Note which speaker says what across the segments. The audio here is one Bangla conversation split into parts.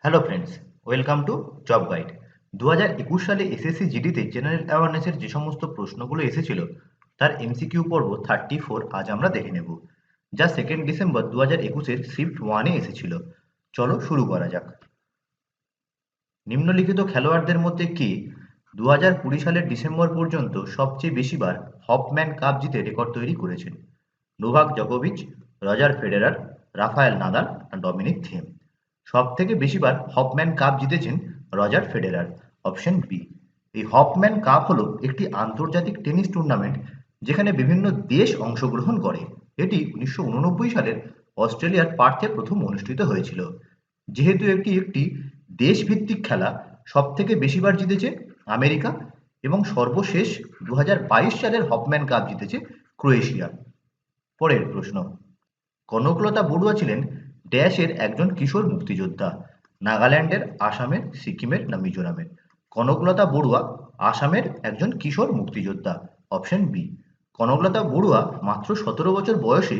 Speaker 1: Hello friends, welcome to job guide. 2021 সালে এসএসসি জিডিতে জেনারেল অ্যাওয়ারনেসের যে সমস্ত প্রশ্নগুলো এসেছিল তার এমসিকিউ পর্ব 34 আজ আমরা দেখে নেব, যা 2 ডিসেম্বর 2021-এর শিফট 1-এ এসেছিল। চলো শুরু করা যাক। নিম্নলিখিত খেলোয়াড়দের মধ্যে কে 2020 সালের ডিসেম্বর পর্যন্ত সবচেয়ে বেশিবার হপম্যান কাপ জিতে রেকর্ড তৈরি করেছেন? নোভাক জকোভিচ, রজার ফেডেরার, রাফায়েল নাদাল না ডমিনিক থিয়েম? সব থেকে বেশিবার হপম্যান কাপ জিতেছেন রজার ফেডেরার, অপশন বি। এই হপম্যান কাপ হলো একটি আন্তর্জাতিক টেনিস টুর্নামেন্ট যেখানে বিভিন্ন দেশ অংশগ্রহণ করে। এটি 1989 সালের অস্ট্রেলিয়ার পার্থে প্রথম অনুষ্ঠিত হয়েছিল। যেহেতু একটি একটি দেশভিত্তিক খেলা, সব থেকে বেশিবার জিতেছে আমেরিকা এবং সর্বশেষ 2022 সালের হপম্যান কাপ জিতেছে ক্রোয়েশিয়া। পরের প্রশ্ন, কনকলতা বড়ুয়া ছিলেন ড্যাশের একজন কিশোর মুক্তিযোদ্ধা? নাগাল্যান্ডের, আসামের, সিকিমের না মিজোরামের? কনকলতা বড়ুয়া আসামের একজন কিশোর মুক্তিযোদ্ধা, অপশন বি। কনকলতা বড়ুয়া মাত্র 17 বছর বয়সে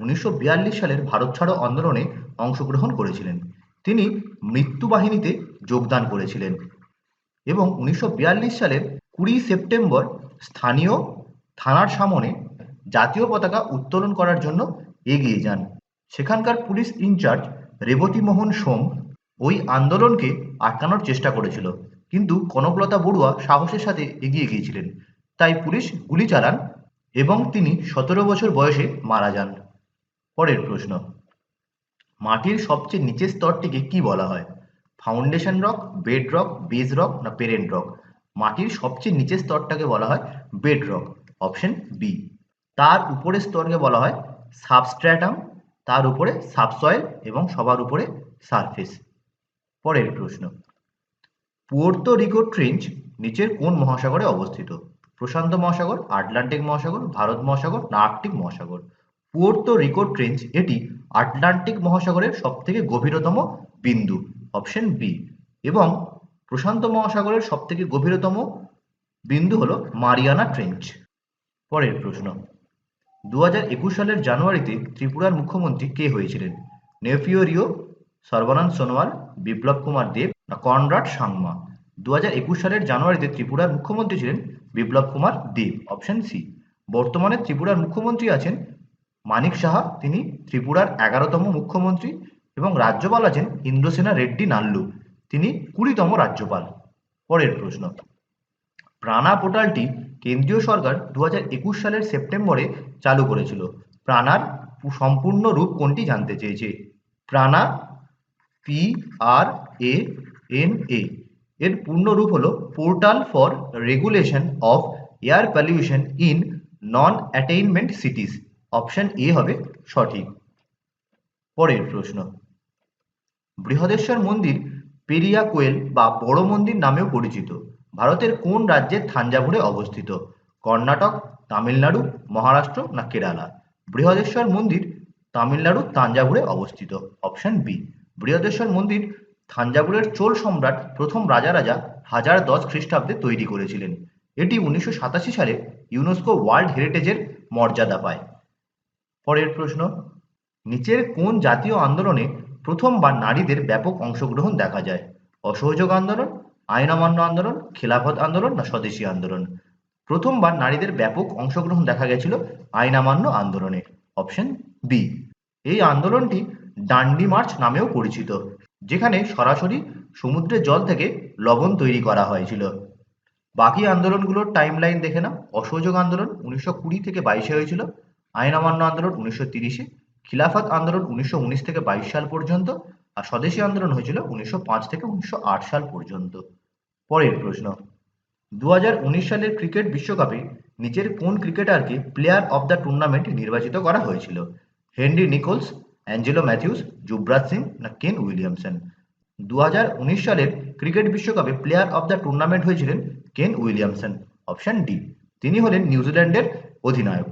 Speaker 1: 1942 সালের ভারত ছাড়ো আন্দোলনে অংশগ্রহণ করেছিলেন। তিনি মৃত্যু বাহিনীতে যোগদান করেছিলেন এবং 1942 সালের 20 সেপ্টেম্বর স্থানীয় থানার সামনে জাতীয় পতাকা উত্তোলন করার জন্য এগিয়ে যান। সেখানকার পুলিশ ইনচার্জ রেবতী মোহন সোম ওই আন্দোলনকে আটকানোর চেষ্টা করেছিল, কিন্তু কনকলতা বড়ুয়া সাহসের সাথে এগিয়ে গিয়েছিলেন, তাই পুলিশ গুলি চালান এবং তিনি 17 বছর বয়সে মারা যান। পরের প্রশ্ন, মাটির সবচেয়ে নিচের স্তরটিকে কি বলা হয়? Foundation rock, bed rock, base rock না পেরেন্ট রক? মাটির সবচেয়ে নিচের স্তরটাকে বলা হয় বেড রক, অপশন বি। তার উপরের স্তরকে বলা হয় সাবস্ট্র্যাটাম, তার উপরে সাবসয়েল এবং সবার উপরে সারফেস। পরের প্রশ্ন, পুয়ের্তো রিকো ট্রেঞ্চ নিচের কোন মহাসাগরে অবস্থিত? প্রশান্ত মহাসাগর, আটলান্টিক মহাসাগর, ভারত মহাসাগর না আর্কটিক মহাসাগর? পুয়ের্তো রিকো ট্রেঞ্চ এটি আটলান্টিক মহাসাগরের সবথেকে গভীরতম বিন্দু, অপশন বি। এবং প্রশান্ত মহাসাগরের সবথেকে গভীরতম বিন্দু হলো মারিয়ানা ট্রেঞ্চ। পরের প্রশ্ন, 2021 সালের জানুয়ারিতে ত্রিপুরার মুখ্যমন্ত্রী কে হয়েছিলেন? নেফিও রিও, সর্বানন্দ সোনোয়াল, বিপ্লব কুমার দেব না কনরাড সাংমা? 2021 সালের জানুয়ারিতে ত্রিপুরার মুখ্যমন্ত্রী ছিলেন বিপ্লব কুমার দেব, অপশন সি। বর্তমানে ত্রিপুরার মুখ্যমন্ত্রী আছেন মানিক সাহা, তিনি ত্রিপুরার 11তম মুখ্যমন্ত্রী, এবং রাজ্যপাল আছেন ইন্দ্রসেনা রেড্ডি নাল্লু, তিনি 20তম রাজ্যপাল। পরের প্রশ্ন, প্রাণা পোর্টালটি কেন্দ্রীয় সরকার 2021 সালের সেপ্টেম্বরে চালু করেছিল। প্রাণার সম্পূর্ণ রূপ কোনটি জানতে চেয়েছে? প্রাণা, PRANA, এর পূর্ণ রূপ হলো portal for regulation of air pollution in non attainment cities, option A হবে সঠিক। পরের প্রশ্ন, বৃহদেশ্বর মন্দির পেরিয়া কোয়েল বা বড় মন্দির নামেও পরিচিত ভারতের কোন রাজ্যের থাঞ্জাভুরে অবস্থিত? কর্ণাটক, তামিলনাড়ু, মহারাষ্ট্র না কেরালা? বৃহদেশ্বর মন্দির তামিলনাড়ু তাঞ্জাভুরে অবস্থিত, অপশন বি। বৃহদেশ্বর মন্দির থাঞ্জাভুরের চোল সম্রাট প্রথম রাজারাজা 1010 খ্রিস্টাব্দে তৈরি করেছিলেন। এটি 1987 সালে ইউনেস্কো ওয়ার্ল্ড হেরিটেজের মর্যাদা পায়। পরের প্রশ্ন, নিচের কোন জাতীয় আন্দোলনে প্রথমবার নারীদের ব্যাপক অংশগ্রহণ দেখা যায়? অসহযোগ আন্দোলন, আইন অমান্য আন্দোলন, খেলাফত আন্দোলন না স্বদেশী আন্দোলন? প্রথমবার নারীদের ব্যাপক অংশগ্রহণ দেখা গেছিল আইন অমান্য আন্দোলনে, অপশন বি। এই আন্দোলনটি ডান্ডি মার্চ নামেও পরিচিত, যেখানে সরাসরি সমুদ্রের জল থেকে লবণ তৈরি করা হয়েছিল। বাকি আন্দোলনগুলোর টাইমলাইন দেখে নাও। অসহযোগ আন্দোলন 1920 থেকে 22 হয়েছিল, আইন অমান্য আন্দোলন 1930-এ, খিলাফত আন্দোলন 1919 থেকে 22 সাল পর্যন্ত, আর স্বদেশী আন্দোলন হয়েছিল 1905 থেকে 1908 সাল পর্যন্ত। পরের প্রশ্ন, 2019 সালের ক্রিকেট বিশ্বকাপে নিচের কোন ক্রিকেটারকে প্লেয়ার অব দ্য টুর্নামেন্ট নির্বাচিত করা হয়েছিল? Henry Nicolas, Angelo Matthews, Yuvraj Singh না কেন উইলিয়ামসন? 2019 সালের ক্রিকেট বিশ্বকাপে প্লেয়ার অব দ্য টুর্নামেন্ট হয়েছিলেন কেন উইলিয়ামসন, অপশন ডি। তিনি হলেন নিউজিল্যান্ডের অধিনায়ক।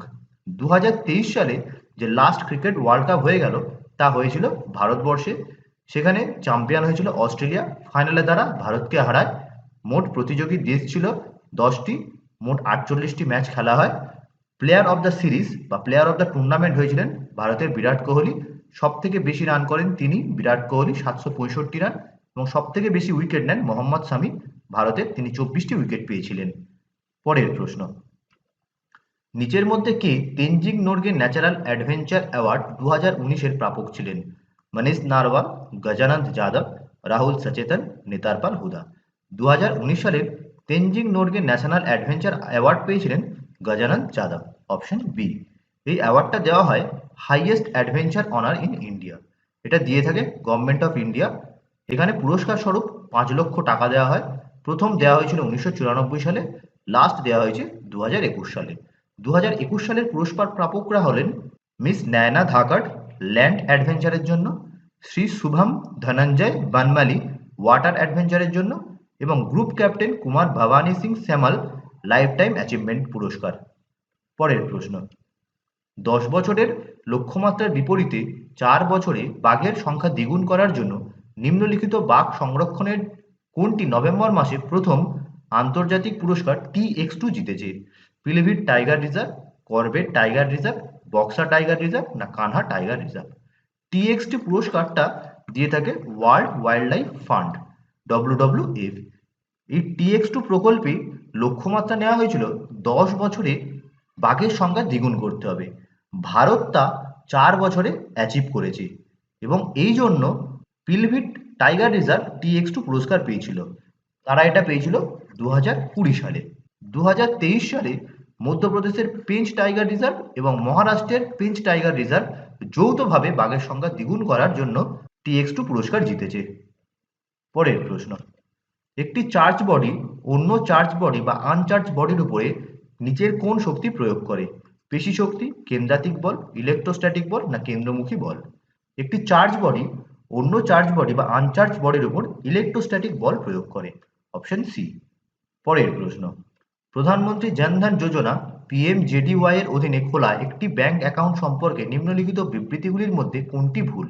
Speaker 1: 2023 সালে যে লাস্ট ক্রিকেট ওয়ার্ল্ড কাপ হয়ে গেল তা হয়েছিল ভারতবর্ষে। সেখানে চ্যাম্পিয়ন হয়েছিল অস্ট্রেলিয়া, ফাইনালে তারা ভারতকে হারায়। মোট প্রতিযোগী দেশ ছিল 10টি, মোট 48টি ম্যাচ খেলা হয়। প্লেয়ার অব দ্য সিরিজ বা প্লেয়ার অব দ্য টুর্নামেন্ট হয়েছিলেন ভারতের বিরাট কোহলি। সব থেকে বেশি রান করেন তিনি, বিরাট কোহলি 765 রান, এবং সবথেকে বেশি উইকেট নেন মোহাম্মদ শামি ভারতের, তিনি 24টি উইকেট পেয়েছিলেন। পরের প্রশ্ন, নিচের মধ্যে কে Tenzing Norgay natural adventure award 2019-এর প্রাপক ছিলেন? মনীষ নারওয়াল, গজানন্দ যাদব, রাহুল সচেতন, নেতারপাল হুদা। 2019 সালের Tenzing Norgay national adventure award পেয়েছিলেন গজানন্দ যাদব, অপশন বি। এই অ্যাওয়ার্ডটা দেওয়া হয় highest adventure honour in India. এটা দিয়ে থাকে গভর্নমেন্ট অফ ইন্ডিয়া। এখানে পুরস্কার স্বরূপ 5 লক্ষ টাকা দেওয়া হয়। প্রথম দেওয়া হয়েছিল 1994 সালে, লাস্ট দেওয়া হয়েছে 2021 সালে। 2021 সালের পুরস্কার প্রাপকরা হলেন মিস নয়না ধাকড় ল্যান্ড অ্যাডভেঞ্চারের জন্য, শ্রী শুভম ধনঞ্জয় বানমালি ওয়াটার অ্যাডভেঞ্চারের জন্য এবং গ্রুপ ক্যাপ্টেন কুমার ভবানী সিং শ্যামল লাইফ টাইম অ্যাচিভমেন্ট পুরস্কার। পরের প্রশ্ন, 10 বছরের লক্ষ্যমাত্রার বিপরীতে 4 বছরে বাঘের সংখ্যা দ্বিগুণ করার জন্য নিম্নলিখিত বাঘ সংরক্ষণের কোনটি নভেম্বর মাসে প্রথম আন্তর্জাতিক পুরস্কার TX2 জিতেছে? Pilibhit tiger reserve, Corbett tiger reserve, Buxa tiger reserve না কানহা টাইগার রিজার্ভ? TX2 পুরস্কারটা দিয়ে থাকে world wild life fund, WWF। এই TX2 প্রকল্পে লক্ষ্যমাত্রা নেওয়া হয়েছিল 10 বছরে বাঘের সংখ্যা দ্বিগুণ করতে হবে। ভারত তা 4 বছরে অ্যাচিভ করেছে এবং এই জন্য পিলভিট টাইগার রিজার্ভ TX2 পুরস্কার পেয়েছিল। তারা এটা পেয়েছিল 2020 সালে। 2023 সালে মধ্যপ্রদেশের পেঞ্চ টাইগার রিজার্ভ এবং মহারাষ্ট্রের পেঞ্চ টাইগার রিজার্ভ যৌথভাবে বাঘের সংখ্যা দ্বিগুণ করার জন্য TX2 পুরস্কার জিতেছে। পরের প্রশ্ন, একটি চার্জ বডি অন্য চার্জ বডি বা আনচার্জ বডির উপরে নিচের কোন শক্তি প্রয়োগ করে? পেশী শক্তি, কেন্দ্রাতিক বল, ইলেকট্রোস্ট্যাটিক বল না কেন্দ্রমুখী বল? একটি চার্জ বডি অন্য চার্জ বডি বা আনচার্জ বডির উপর ইলেকট্রোস্ট্যাটিক বল প্রয়োগ করে, অপশন সি। পরের প্রশ্ন, প্রধানমন্ত্রী জনধন যোজনা PMJDY এর অধীনে খোলা একটি ব্যাংক অ্যাকাউন্ট সম্পর্কে নিম্নলিখিত বিবৃতিগুলির মধ্যে কোনটি ভুল?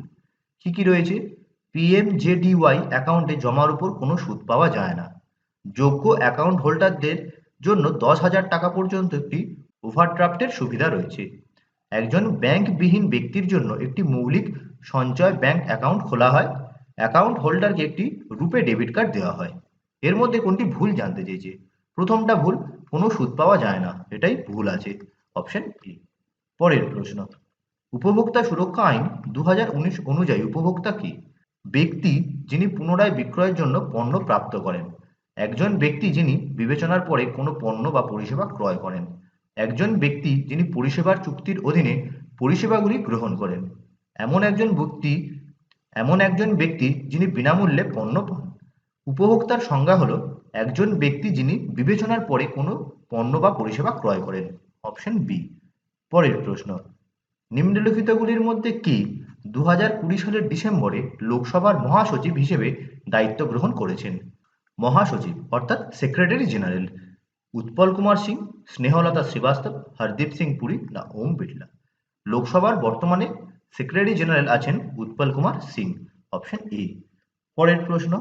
Speaker 1: কি কি রয়েছে? PMJDY অ্যাকাউন্টে জমার উপর কোনো সুদ পাওয়া যায় না। যোগ্য অ্যাকাউন্ট হোল্ডারদের জন্য 10,000 টাকা পর্যন্ত একটি ওভারড্রাফটের সুবিধা রয়েছে। একজন ব্যাংকবিহীন ব্যক্তির জন্য একটি মৌলিক সঞ্চয় ব্যাংক অ্যাকাউন্ট খোলা হয়। অ্যাকাউন্ট হোল্ডারকে একটি রূপে ডেবিট কার্ড দেওয়া হয়। এর মধ্যে কোনটি ভুল জানতে চেয়েছে? প্রথমটা ভুল, কোনো সুদ পাওয়া যায় না, এটাই ভুল আছে, অপশন এ। পরের প্রশ্ন, উপভোক্তা সুরক্ষা আইন 2019 অনুযায়ী উপভোক্তা কি? ব্যক্তি যিনি পুনরায় বিক্রয়ের জন্য পণ্য প্রাপ্ত করেন। একজন ব্যক্তি যিনি বিবেচনার পরে কোনো পণ্য বা পরিষেবা ক্রয় করেন। একজন ব্যক্তি যিনি পরিষেবার চুক্তির অধীনে পরিষেবাগুলি গ্রহণ করেন। এমন একজন ব্যক্তি যিনি বিনামূল্যে পণ্য পান। উপভোক্তার সংজ্ঞা হলো একজন ব্যক্তি যিনি বিবেচনার পরে কোনো পণ্য বা পরিষেবা ক্রয় করেন, অপশন বি। পরের প্রশ্ন, নিম্নলিখিতগুলির মধ্যে কি 2020 সালের ডিসেম্বরে লোকসভার মহাসচিব হিসেবে দায়িত্ব গ্রহণ করেছেন? মহাসচিব অর্থাৎ সেক্রেটারি জেনারেল উৎপল কুমার সিং, স্নেহলতা শ্রীবাস্তব, হরদীপ সিং পুরী না ওম বিড়লা? লোকসভার বর্তমানে সেক্রেটারি জেনারেল আছেন উৎপল কুমার সিং, অপশন এ। পরের প্রশ্ন,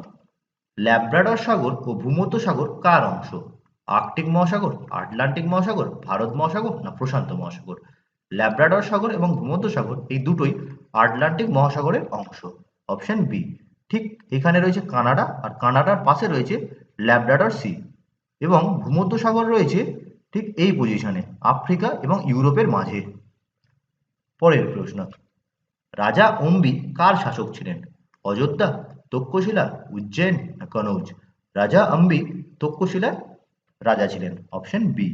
Speaker 1: ল্যাব্রাডর সাগর ও ভূমধ্য সাগর কার অংশ? আর্কটিক মহাসাগর, আটলান্টিক মহাসাগর, ভারত মহাসাগর না প্রশান্ত মহাসাগর? ল্যাব্রাডর সাগর এবং ভূমধ্য সাগর এই দুটোই আটলান্টিক মহাসাগরের অংশ, অপশন বি। ঠিক এখানে রয়েছে কানাডা, আর কানাডার পাশে রয়েছে ল্যাব্রাডর সি, এবং ভূমধ্য সাগর রয়েছে ঠিক এই পজিশনে আফ্রিকা এবং ইউরোপের মাঝে। পরের প্রশ্ন, রাজা অম্বি কার শাসক ছিলেন? অযোধ্যা, তক্ষশিলা, উজ্জয়ন না কনৌজ? রাজা অম্বি তক্ষশিলার রাজা ছিলেন, অপশন বি।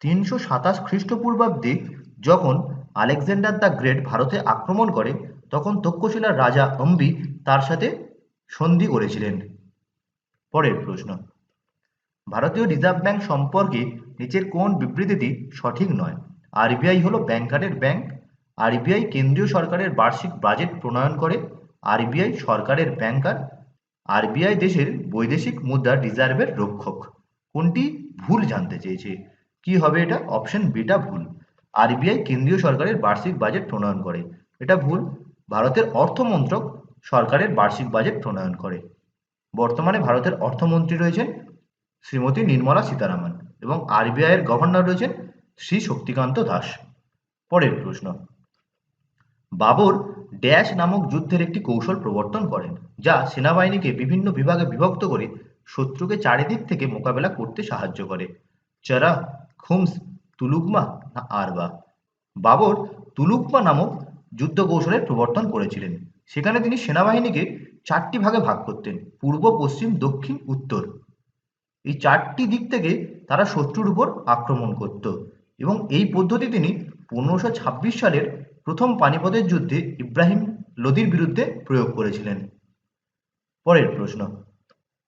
Speaker 1: 327 খ্রিস্টপূর্বাব্দে যখন আলেকজান্ডার দ্য গ্রেট ভারতে আক্রমণ করে তখন তক্ষশিলার রাজা অম্বি তার সাথে সন্ধি করেছিলেন। পরের প্রশ্ন, ভারতীয় রিজার্ভ ব্যাংক সম্পর্কে নিচের কোন বিবৃতিটি সঠিক নয়? আরবিআই হলো ব্যাংকারের ব্যাংক। আরবিআই কেন্দ্রীয় সরকারের বার্ষিক বাজেট প্রণয়ন করে। আরবিআই সরকারের ব্যাংকার। আরবিআই দেশের বৈদেশিক মুদ্রার রিজার্ভের রক্ষক। কোনটি ভুল জানতে চেয়েছে? কি হবে এটা? অপশন বিটা ভুল। আরবিআই কেন্দ্রীয় সরকারের বার্ষিক বাজেট প্রণয়ন করে, এটা ভুল। ভারতের অর্থমন্ত্রক সরকারের বার্ষিক বাজেট প্রণয়ন করে। বর্তমানে ভারতের অর্থমন্ত্রী রয়েছেন শ্রীমতী নির্মলা সীতারামন এবং আরবিআই এর গভর্নর রয়েছেন শ্রী শক্তিকান্ত দাস। পরের প্রশ্ন, বাবর ড্যাশ নামক যুদ্ধের একটি কৌশল প্রবর্তন করেন, যা সেনাবাহিনীকে বিভিন্ন বিভাগে বিভক্ত করে শত্রুকে চারিদিক থেকে মোকাবেলা করতে সাহায্য করে। চরা, খুমস, তুলুকমা না আরবা? বাবর তুলুকমা নামক যুদ্ধ কৌশলের প্রবর্তন করেছিলেন। সেখানে তিনি সেনাবাহিনীকে 4টি ভাগে ভাগ করতেন: পূর্ব, পশ্চিম, দক্ষিণ, উত্তর। এই 4টি দিক থেকে তারা শত্রুর উপর আক্রমণ করত এবং এই পদ্ধতি তিনি 1526 সালের প্রথম পানিপথের যুদ্ধে ইব্রাহিম লোদির বিরুদ্ধে প্রয়োগ করেছিলেন। পরের প্রশ্ন,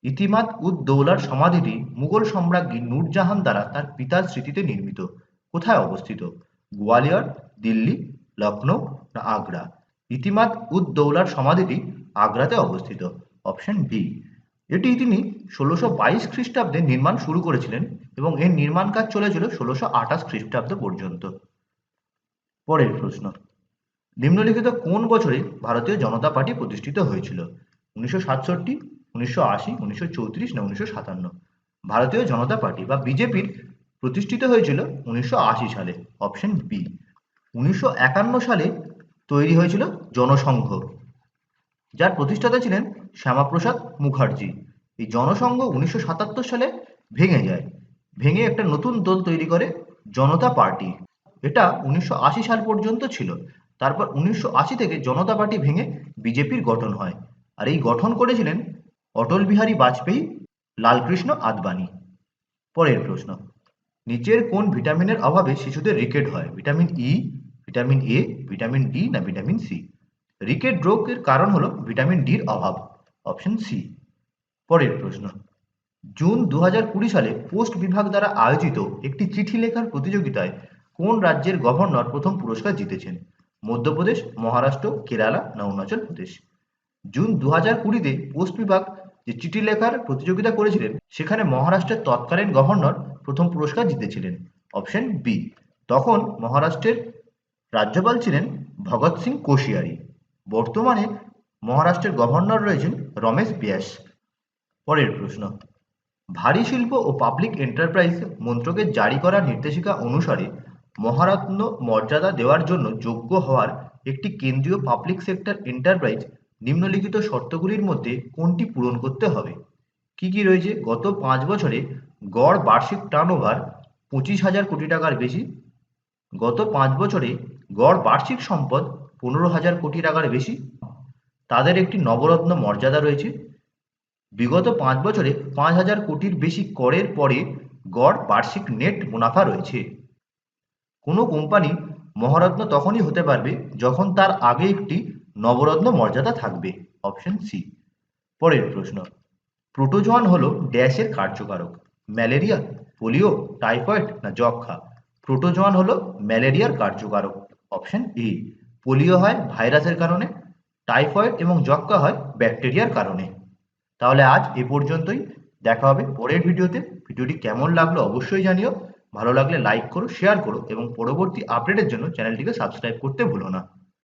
Speaker 1: ইতিমাদ উদ দৌলার সমাধিটি মুঘল সম্রাজ্ঞী নূরজাহান দ্বারা তার পিতার স্মৃতিতে নির্মিত। কোথায় অবস্থিত? গোয়ালিয়র, দিল্লি, লখনৌ না আগ্রা? ইতিমাদ উদ দৌলার সমাধিটি আগ্রাতে অবস্থিত। Option B. এটি তিনি 1622 খ্রিস্টাব্দে নির্মাণ শুরু করেছিলেন এবং এর নির্মাণ কাজ চলেছিল 1628 খ্রিস্টাব্দ পর্যন্ত। পরের প্রশ্ন, নিম্নলিখিত কোন বছরে ভারতীয় জনতা পার্টি প্রতিষ্ঠিত হয়েছিল? 1967, 1980, 1934 না 1957? ভারতীয় জনতা পার্টি বা বিজেপির প্রতিষ্ঠিত হয়েছিল 1980 সালে। Option B. 1951 সালে তৈরি হয়েছিল জনসংঘ, যার প্রতিষ্ঠাতা ছিলেন শ্যামাপ্রসাদ মুখার্জি। এই জনসংঘ 1977 সালে ভেঙে যায়, ভেঙে একটা নতুন দল তৈরি করে জনতা পার্টি। এটা 1980 সাল পর্যন্ত ছিল। তারপর 1980 থেকে জনতা পার্টি ভেঙে বিজেপির গঠন হয়, আর এই গঠন করেছিলেন অটল বিহারী বাজপেয়ী, লালকৃষ্ণ আদবানি। পরের প্রশ্ন, নিচের কোন ভিটামিনের অভাবে শিশুদের রিকেট হয়? Vitamin E, vitamin A, vitamin D না ভিটামিন সি? রিকেট রোগের কারণ হলো ভিটামিন ডির অভাব। Option C. পরের প্রশ্ন, জুন 2020 সালে পোস্ট বিভাগ দ্বারা আয়োজিত একটি চিঠি লেখার প্রতিযোগিতায় কোন রাজ্যের গভর্নর প্রথম পুরস্কার জিতেছেন? মধ্যপ্রদেশ, মহারাষ্ট্র, কেরালা না অরুণাচল প্রদেশ? জুন 2020-তে পোস্ট বিভাগ যে চিঠি লেখার প্রতিযোগিতা করেছিলেন, সেখানে মহারাষ্ট্রের তৎকালীন গভর্নর প্রথম পুরস্কার জিতেছিলেন। Option B. তখন মহারাষ্ট্রের রাজ্যপাল ছিলেন ভগৎ সিং কোশিয়ারি। বর্তমানে মহারাষ্ট্রের গভর্নর রয়েছেন রমেশ ব্যাস। পরের প্রশ্ন, ভারী শিল্প ও পাবলিক এন্টারপ্রাইজ মন্ত্রকের জারি করা নির্দেশিকা অনুসারে মহারত্ন মর্যাদা দেওয়ার জন্য যোগ্য হওয়ার একটি কেন্দ্রীয় পাবলিক সেক্টর এন্টারপ্রাইজ নিম্নলিখিত শর্তগুলির মধ্যে কোনটি পূরণ করতে হবে? কি কি রয়েছে? গত 5 বছরে গড় বার্ষিক টার্নওভার 25,000 কোটি টাকার বেশি, গত 5 বছরে গড় বার্ষিক সম্পদ 15,000 কোটি টাকার বেশি, তাদের একটি নবরত্ন মর্যাদা রয়েছে, বিগত 5 বছরে 5,000 কোটির বেশি করের পরে গড় বার্ষিক নেট মুনাফা রয়েছে। কোনো কোম্পানি মহারত্ন তখনই হতে পারবে যখন তার আগে একটি নবরত্ন মর্যাদা থাকবে। Option C. পরের প্রশ্ন, প্রোটোজোয়ান হলো ড্যাশের কার্যকারক? ম্যালেরিয়া, পোলিও, টাইফয়েড না যক্ষা? প্রোটোজোয়ান হলো ম্যালেরিয়ার কার্যকারক। Option A. পোলিও হয় ভাইরাসের কারণে, টাইফয়েড এবং যক্ষা হয় ব্যাকটেরিয়ার কারণে। তাহলে আজ এ পর্যন্তই। দেখা হবে পরের ভিডিওতে। ভিডিওটি কেমন লাগলো অবশ্যই জানিও। ভালো লাগলে লাইক করো, শেয়ার করো এবং পরবর্তী আপডেটের জন্য চ্যানেলটিকে সাবস্ক্রাইব করতে ভুলো না।